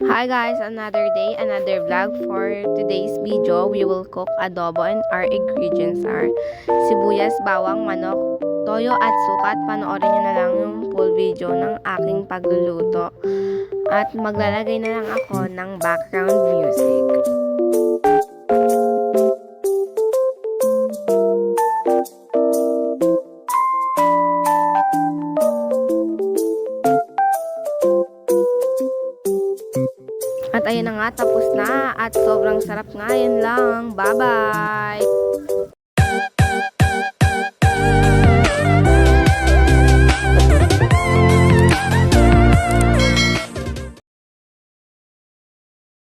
Hi guys, another day, another vlog. For today's video, we will cook adobo and our ingredients are sibuyas, bawang, manok, toyo at sukat. Panoorin nyo na lang yung full video ng aking pagluluto. At maglalagay na lang ako ng background music. At ayun na nga, tapos na. At sobrang sarap nga. Yan lang. Bye-bye!